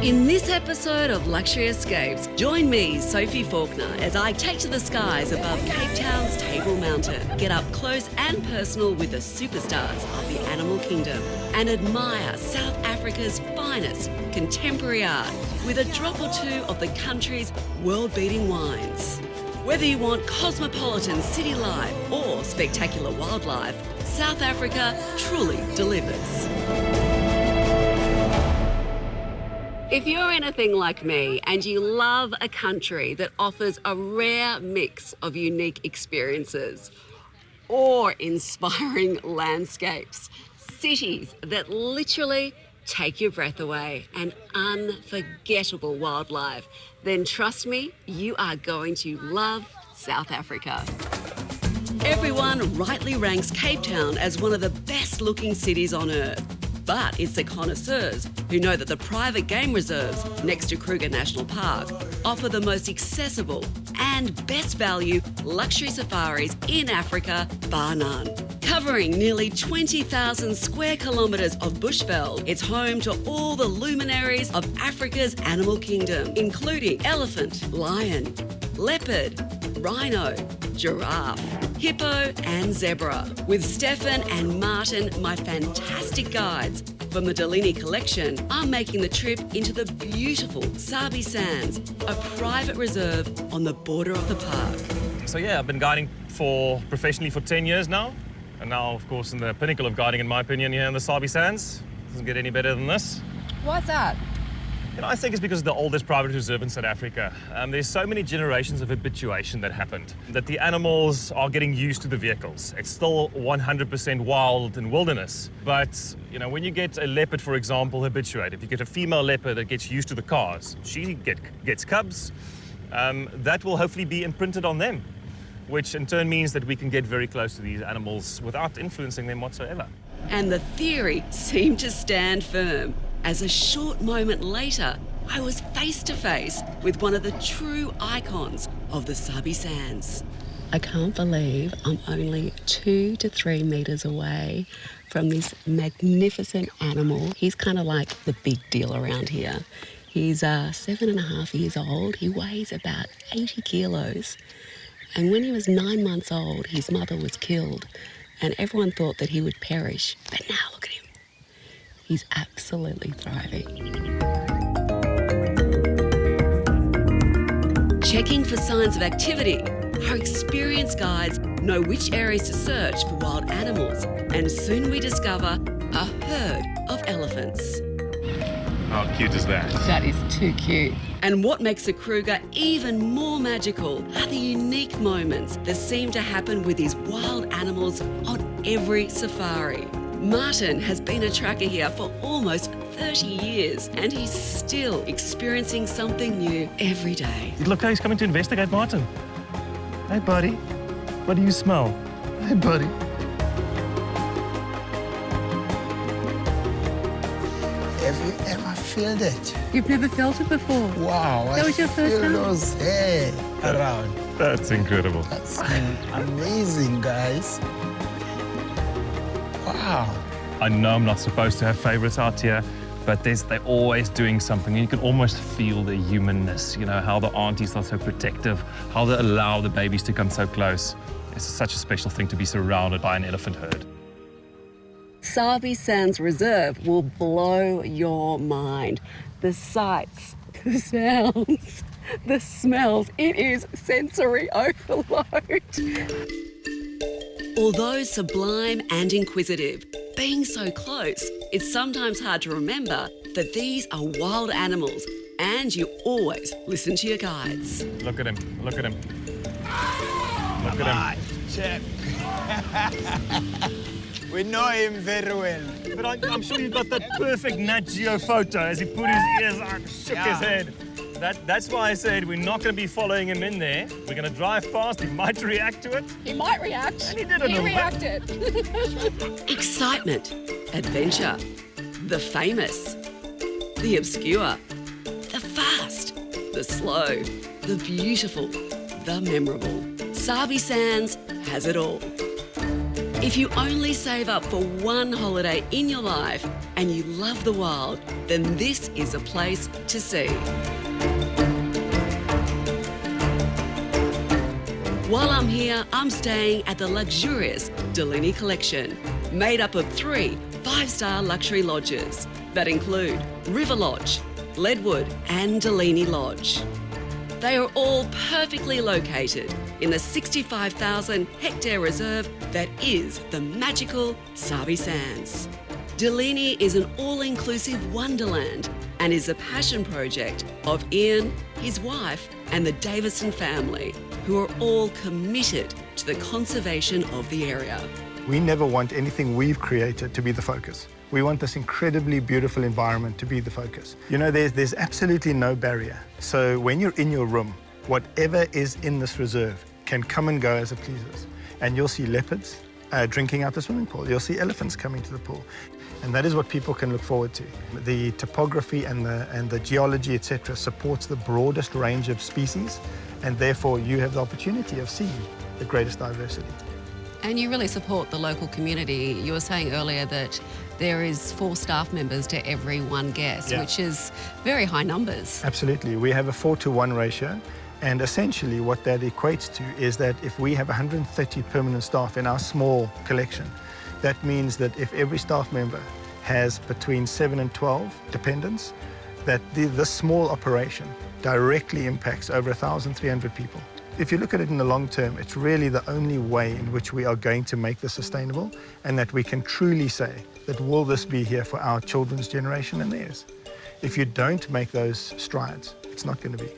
In this episode of Luxury Escapes, join me, Sophie Faulkner, as I take to the skies above Cape Town's Table Mountain, get up close and personal with the superstars of the animal kingdom, and admire South Africa's finest contemporary art with a drop or two of the country's world-beating wines. Whether you want cosmopolitan city life or spectacular wildlife, South Africa truly delivers. If you're anything like me and you love a country that offers a rare mix of unique experiences or inspiring landscapes, cities that literally take your breath away, and unforgettable wildlife, then trust me, you are going to love South Africa. Everyone rightly ranks Cape Town as one of the best-looking cities on earth. But it's the connoisseurs who know that the private game reserves next to Kruger National Park offer the most accessible and best value luxury safaris in Africa, bar none. Covering nearly 20,000 square kilometres of bushveld, it's home to all the luminaries of Africa's animal kingdom, including elephant, lion, leopard, rhino, giraffe, hippo and zebra. With Stefan and Martin, my fantastic guides from the Dulini Collection, are making the trip into the beautiful Sabi Sands, a private reserve on the border of the park. So yeah, I've been guiding professionally for 10 years now. And now, of course, in the pinnacle of guiding, in my opinion, here in the Sabi Sands. Doesn't get any better than this. Why's that? You know, I think it's because it's the oldest private reserve in South Africa. There's so many generations of habituation that happened, that the animals are getting used to the vehicles. It's still 100% wild and wilderness. But, you know, when you get a leopard, for example, habituated, if you get a female leopard that gets used to the cars, she gets cubs, that will hopefully be imprinted on them, which in turn means that we can get very close to these animals without influencing them whatsoever. And the theory seemed to stand firm, as a short moment later, I was face to face with one of the true icons of the Sabi Sands. I can't believe I'm only 2 to 3 metres away from this magnificent animal. He's kind of like the big deal around here. He's 7.5 years old. He weighs about 80 kilos. And when he was 9 months old, his mother was killed, and everyone thought that he would perish. But now look at him. He's absolutely thriving. Checking for signs of activity, our experienced guides know which areas to search for wild animals, and soon we discover a herd of elephants. How cute is that? That is too cute. And what makes the Kruger even more magical are the unique moments that seem to happen with these wild animals on every safari. Martin has been a tracker here for almost 30 years, and he's still experiencing something new every day. Look how he's coming to investigate, Martin. Hey, buddy. What do you smell? Hey, buddy. Have you ever felt it? You've never felt it before? Wow. That was your first feel time? those hair around. That's incredible. That's amazing, guys. Wow. I know I'm not supposed to have favorites out here, but they're always doing something. You can almost feel the humanness, you know, how the aunties are so protective, how they allow the babies to come so close. It's such a special thing to be surrounded by an elephant herd. Sabi Sands Reserve will blow your mind. The sights, the sounds, the smells. It is sensory overload. Although sublime and inquisitive, being so close, it's sometimes hard to remember that these are wild animals, and you always listen to your guides. Look at him, look at him. Look at him. Check. We know him very well. But I'm sure you got that perfect Nat Geo photo as he put his ears out and shook his head. That's why I said we're not going to be following him in there. We're going to drive past. He might react to it. He might react. And he did a little bit. reacted. Excitement, adventure, the famous, the obscure, the fast, the slow, the beautiful, the memorable. Sabi Sands has it all. If you only save up for one holiday in your life and you love the wild, then this is a place to see. While I'm here, I'm staying at the luxurious Dulini Collection, made up of 3 5-star luxury lodges that include River Lodge, Leadwood and Delaney Lodge. They are all perfectly located in the 65,000 hectare reserve that is the magical Sabi Sands. Dulini is an all-inclusive wonderland and is a passion project of Ian, his wife and the Davison family, who are all committed to the conservation of the area. We never want anything we've created to be the focus. We want this incredibly beautiful environment to be the focus. You know, there's absolutely no barrier. So when you're in your room, whatever is in this reserve can come and go as it pleases. And you'll see leopards drinking out the swimming pool. You'll see elephants coming to the pool. And that is what people can look forward to. The topography and the geology, etc., supports the broadest range of species, and therefore you have the opportunity of seeing the greatest diversity. And you really support the local community. You were saying earlier that there is 4 staff members to every 1 guest, Yeah. which is very high numbers. Absolutely. We have a 4-to-1 ratio, and essentially what that equates to is that if we have 130 permanent staff in our small collection, that means that if every staff member has between 7 and 12 dependents, that this small operation directly impacts over 1,300 people. If you look at it in the long term, it's really the only way in which we are going to make this sustainable, and that we can truly say that will this be here for our children's generation and theirs. If you don't make those strides, it's not going to be.